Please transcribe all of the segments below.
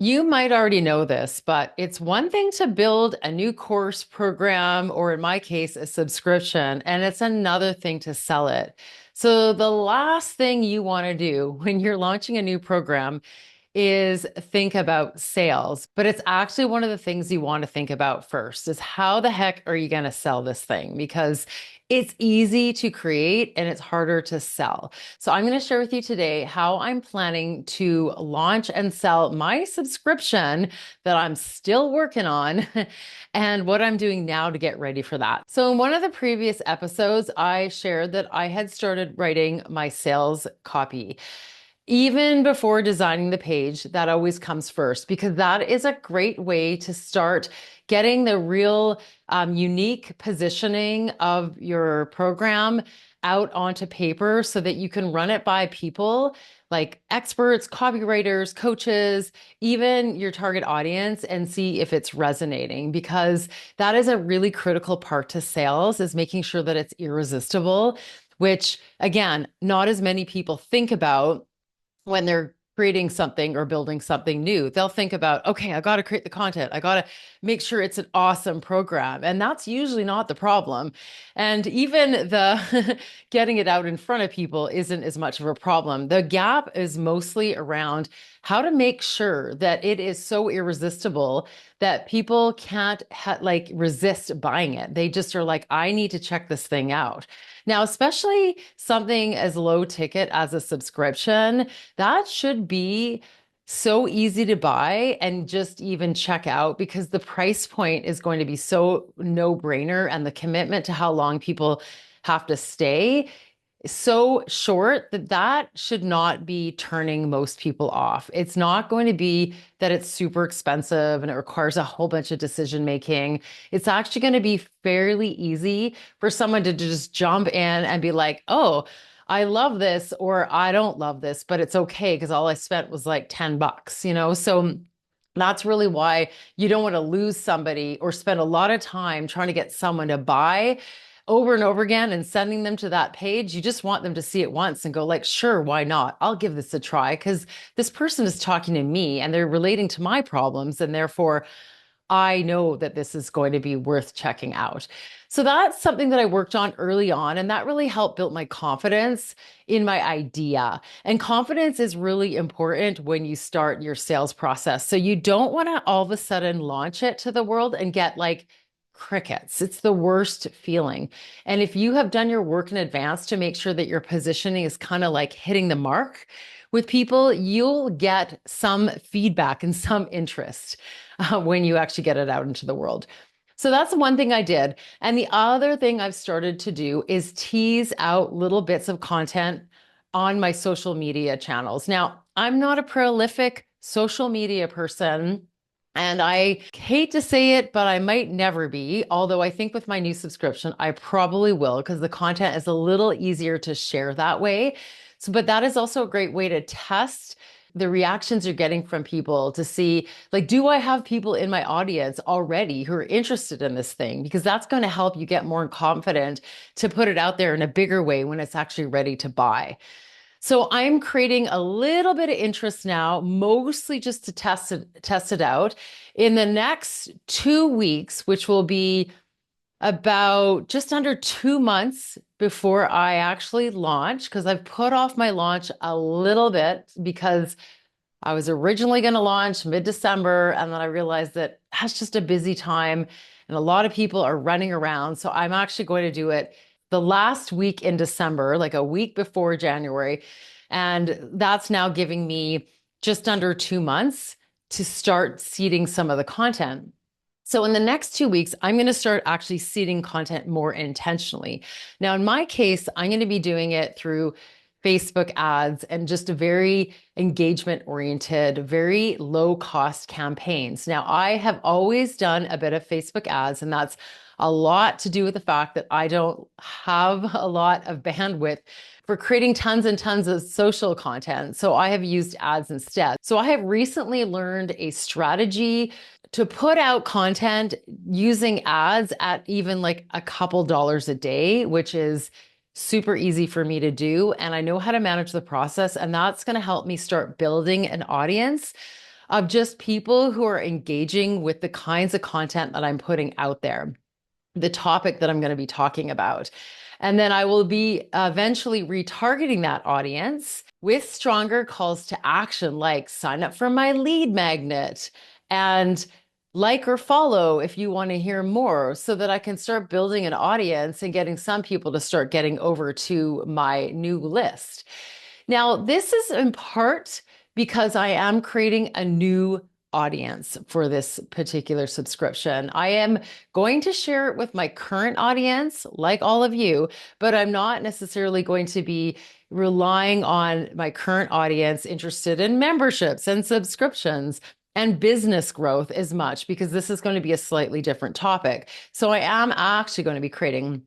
You might already know this, but it's one thing to build a new course program, or in my case, a subscription, and it's another thing to sell it. So, the last thing you want to do when you're launching a new program is think about sales, but it's actually one of the things you want to think about first is how the heck are you going to sell this thing? Because it's easy to create and it's harder to sell. So I'm going to share with you today how I'm planning to launch and sell my subscription that I'm still working on and what I'm doing now to get ready for that. So in one of the previous episodes, I shared that I had started writing my sales copy. Even before designing the page, that always comes first because that is a great way to start getting the real unique positioning of your program out onto paper so that you can run it by people like experts, copywriters, coaches, even your target audience and see if it's resonating because that is a really critical part to sales is making sure that it's irresistible, which again, not as many people think about when they're creating something or building something new. They'll think about, okay, I got to create the content. I got to make sure it's an awesome program. And that's usually not the problem. And even the getting it out in front of people isn't as much of a problem. The gap is mostly around how to make sure that it is so irresistible that people can't like resist buying it. They just are like, I need to check this thing out. Now, especially something as low ticket as a subscription, that should be so easy to buy and just even check out because the price point is going to be so no brainer and the commitment to how long people have to stay so short that that should not be turning most people off. It's not going to be that it's super expensive and it requires a whole bunch of decision making. It's actually going to be fairly easy for someone to just jump in and be like, oh, I love this or I don't love this, but it's okay because all I spent was like 10 bucks, you know? So that's really why you don't want to lose somebody or spend a lot of time trying to get someone to buy over and over again and sending them to that page. You just want them to see it once and go like, sure, why not? I'll give this a try because this person is talking to me and they're relating to my problems. And therefore, I know that this is going to be worth checking out. So that's something that I worked on early on, and that really helped build my confidence in my idea. And confidence is really important when you start your sales process. So you don't want to all of a sudden launch it to the world and get like crickets. It's the worst feeling. And if you have done your work in advance to make sure that your positioning is kind of like hitting the mark with people, you'll get some feedback and some interest when you actually get it out into the world. So that's one thing I did. And the other thing I've started to do is tease out little bits of content on my social media channels. Now, I'm not a prolific social media person. And I hate to say it, but I might never be. Although I think with my new subscription, I probably will because the content is a little easier to share that way. So, but that is also a great way to test the reactions you're getting from people to see, like, do I have people in my audience already who are interested in this thing? Because that's going to help you get more confident to put it out there in a bigger way when it's actually ready to buy. So I'm creating a little bit of interest now, mostly just to test it out. In the next 2 weeks, which will be about just under 2 months before I actually launch, because I've put off my launch a little bit because I was originally going to launch mid-December, and then I realized that that's just a busy time and a lot of people are running around. So I'm actually going to do it the last week in December, like a week before January. And that's now giving me just under 2 months to start seeding some of the content. So in the next 2 weeks, I'm going to start actually seeding content more intentionally. Now, in my case, I'm going to be doing it through Facebook ads and just a very engagement oriented, very low cost campaigns. Now, I have always done a bit of Facebook ads, and that's a lot to do with the fact that I don't have a lot of bandwidth for creating tons and tons of social content. So I have used ads instead. So I have recently learned a strategy to put out content using ads at even like a couple dollars a day, which is super easy for me to do. And I know how to manage the process. And that's going to help me start building an audience of just people who are engaging with the kinds of content that I'm putting out there, the topic that I'm going to be talking about. And then I will be eventually retargeting that audience with stronger calls to action, like sign up for my lead magnet and like or follow if you want to hear more, so that I can start building an audience and getting some people to start getting over to my new list. Now, this is in part because I am creating a new audience for this particular subscription. I am going to share it with my current audience, like all of you, but I'm not necessarily going to be relying on my current audience interested in memberships and subscriptions and business growth as much, because this is going to be a slightly different topic. So I am actually going to be creating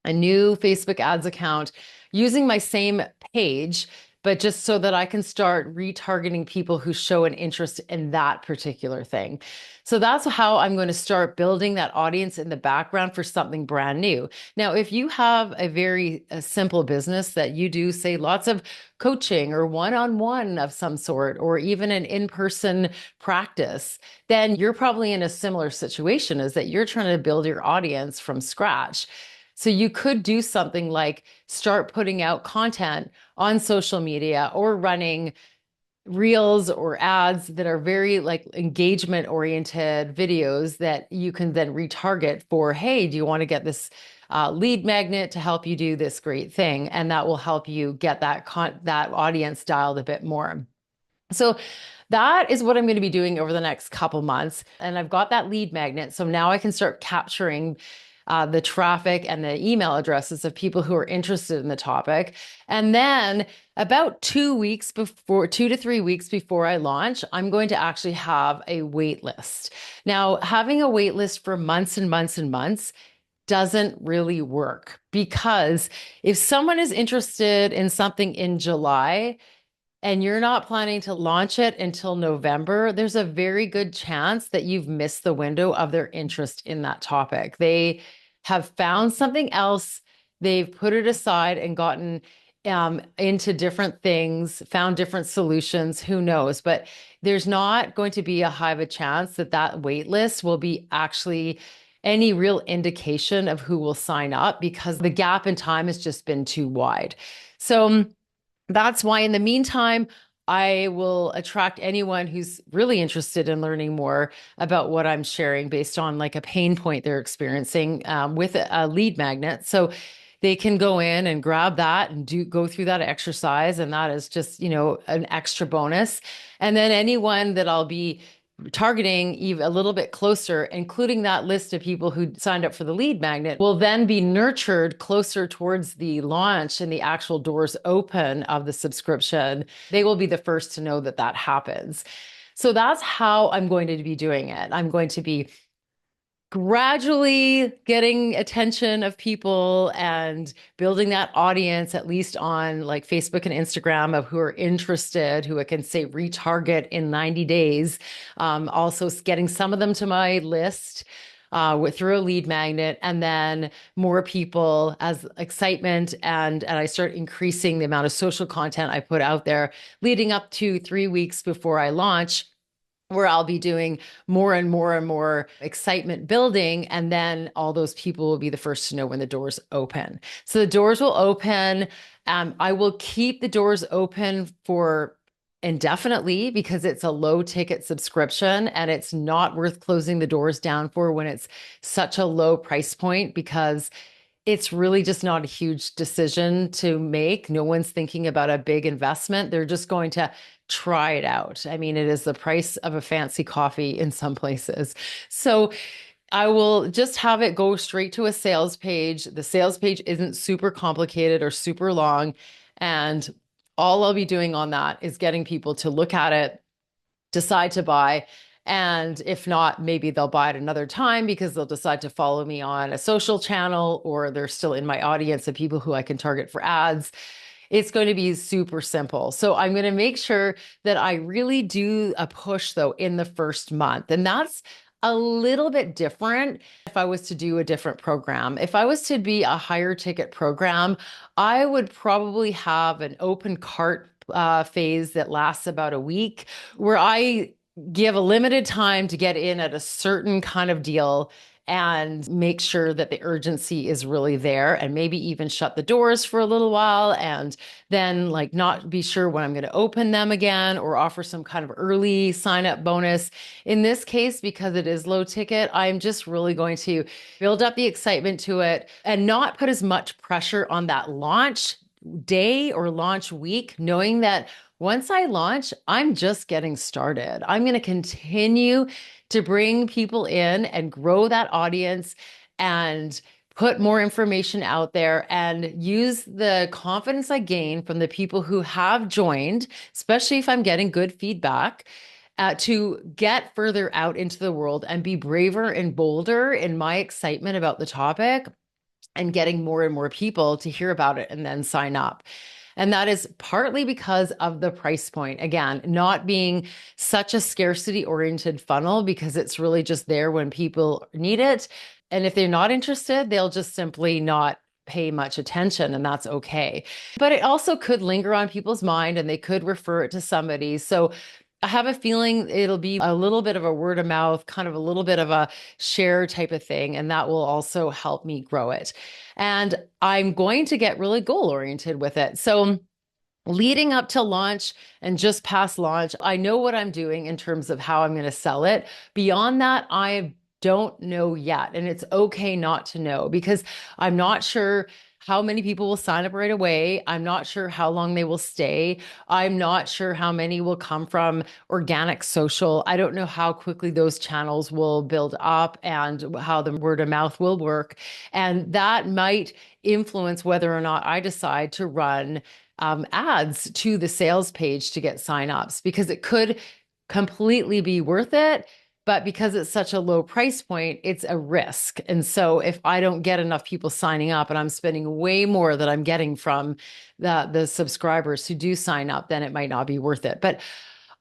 a new Facebook ads account using my same page, but just so that I can start retargeting people who show an interest in that particular thing. So that's how I'm going to start building that audience in the background for something brand new. Now, if you have a simple business that you do, say, lots of coaching or one-on-one of some sort, or even an in-person practice, then you're probably in a similar situation, is that you're trying to build your audience from scratch. So you could do something like start putting out content on social media or running reels or ads that are very like engagement oriented videos that you can then retarget for, hey, do you want to get this lead magnet to help you do this great thing? And that will help you get that audience dialed a bit more. So that is what I'm going to be doing over the next couple months. And I've got that lead magnet. So now I can start capturing the traffic and the email addresses of people who are interested in the topic. And then about 2 to 3 weeks before I launch, I'm going to actually have a wait list. Now, having a wait list for months and months and months doesn't really work, because if someone is interested in something in July, and you're not planning to launch it until November, there's a very good chance that you've missed the window of their interest in that topic. They have found something else, they've put it aside and gotten into different things, found different solutions, who knows? But there's not going to be a high of a chance that that wait list will be actually any real indication of who will sign up, because the gap in time has just been too wide. So that's why, in the meantime, I will attract anyone who's really interested in learning more about what I'm sharing based on like a pain point they're experiencing with a lead magnet. So they can go in and grab that and go through that exercise. And that is just, an extra bonus. And then anyone that I'll be targeting even a little bit closer, including that list of people who signed up for the lead magnet, will then be nurtured closer towards the launch and the actual doors open of the subscription. They will be the first to know that that happens. So that's how I'm going to be doing it. I'm going to be gradually getting attention of people and building that audience, at least on like Facebook and Instagram, of who are interested, who I can say retarget in 90 days. Also getting some of them to my list through a lead magnet, and then more people as excitement and I start increasing the amount of social content I put out there leading up to 3 weeks before I launch, where I'll be doing more and more and more excitement building. And then all those people will be the first to know when the doors open. So the doors will open. I will keep the doors open for indefinitely, because it's a low ticket subscription and it's not worth closing the doors down for when it's such a low price point, because it's really just not a huge decision to make. No one's thinking about a big investment. They're just going to try it out. I mean, it is the price of a fancy coffee in some places. So I will just have it go straight to a sales page. The sales page isn't super complicated or super long. And all I'll be doing on that is getting people to look at it, decide to buy. And if not, maybe they'll buy it another time because they'll decide to follow me on a social channel, or they're still in my audience of people who I can target for ads. It's going to be super simple. So I'm going to make sure that I really do a push though in the first month. And that's a little bit different if I was to do a different program. If I was to be a higher ticket program, I would probably have an open cart phase that lasts about a week, where I give a limited time to get in at a certain kind of deal and make sure that the urgency is really there, and maybe even shut the doors for a little while and then like not be sure when I'm going to open them again, or offer some kind of early sign up bonus. In this case, because it is low ticket, I'm just really going to build up the excitement to it and not put as much pressure on that launch day or launch week, knowing that once I launch, I'm just getting started. I'm going to continue to bring people in and grow that audience and put more information out there and use the confidence I gain from the people who have joined, especially if I'm getting good feedback, to get further out into the world and be braver and bolder in my excitement about the topic, and getting more and more people to hear about it and then sign up. And that is partly because of the price point. Again, not being such a scarcity oriented funnel, because it's really just there when people need it. And if they're not interested, they'll just simply not pay much attention, and that's okay. But it also could linger on people's mind and they could refer it to somebody. So I have a feeling it'll be a little bit of a word of mouth, kind of a little bit of a share type of thing. And that will also help me grow it. And I'm going to get really goal oriented with it. So leading up to launch and just past launch, I know what I'm doing in terms of how I'm going to sell it. Beyond that, I don't know yet. And it's okay not to know, because I'm not sure how many people will sign up right away. I'm not sure how long they will stay. I'm not sure how many will come from organic social. I don't know how quickly those channels will build up and how the word of mouth will work. And that might influence whether or not I decide to run ads to the sales page to get signups, because it could completely be worth it. But because it's such a low price point, it's a risk. And so if I don't get enough people signing up and I'm spending way more than I'm getting from the subscribers who do sign up, then it might not be worth it. But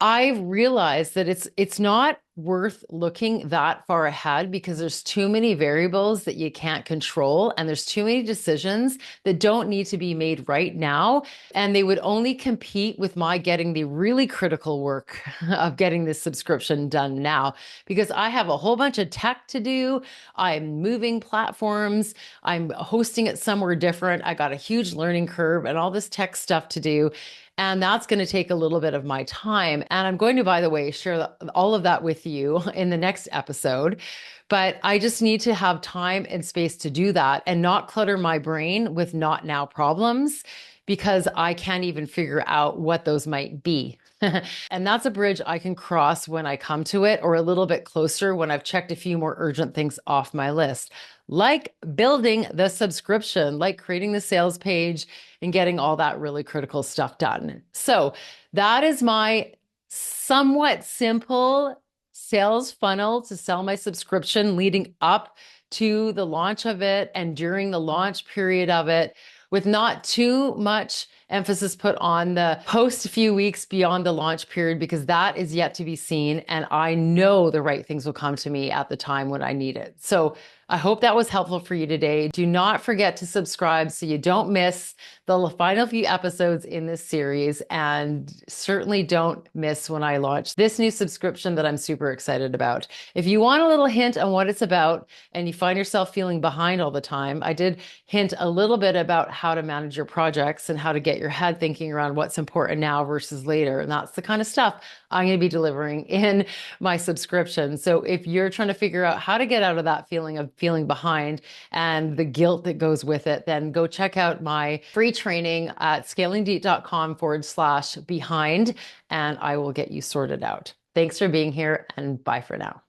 I realized that it's not worth looking that far ahead, because there's too many variables that you can't control, and there's too many decisions that don't need to be made right now, and they would only compete with my getting the really critical work of getting this subscription done now, because I have a whole bunch of tech to do. I'm moving platforms, I'm hosting it somewhere different, I got a huge learning curve and all this tech stuff to do. And that's going to take a little bit of my time. And I'm going to, by the way, share all of that with you in the next episode. But I just need to have time and space to do that and not clutter my brain with not now problems, because I can't even figure out what those might be. And that's a bridge I can cross when I come to it, or a little bit closer when I've checked a few more urgent things off my list, like building the subscription, like creating the sales page and getting all that really critical stuff done. So that is my somewhat simple sales funnel to sell my subscription, leading up to the launch of it and during the launch period of it, with not too much emphasis put on the post few weeks beyond the launch period, because that is yet to be seen. And I know the right things will come to me at the time when I need it. So I hope that was helpful for you today. Do not forget to subscribe so you don't miss the final few episodes in this series. And certainly don't miss when I launch this new subscription that I'm super excited about. If you want a little hint on what it's about and you find yourself feeling behind all the time, I did hint a little bit about how to manage your projects and how to get your head thinking around what's important now versus later. And that's the kind of stuff I'm going to be delivering in my subscription. So if you're trying to figure out how to get out of that feeling of feeling behind and the guilt that goes with it, then go check out my free training at scalingdeep.com/behind, and I will get you sorted out. Thanks for being here, and bye for now.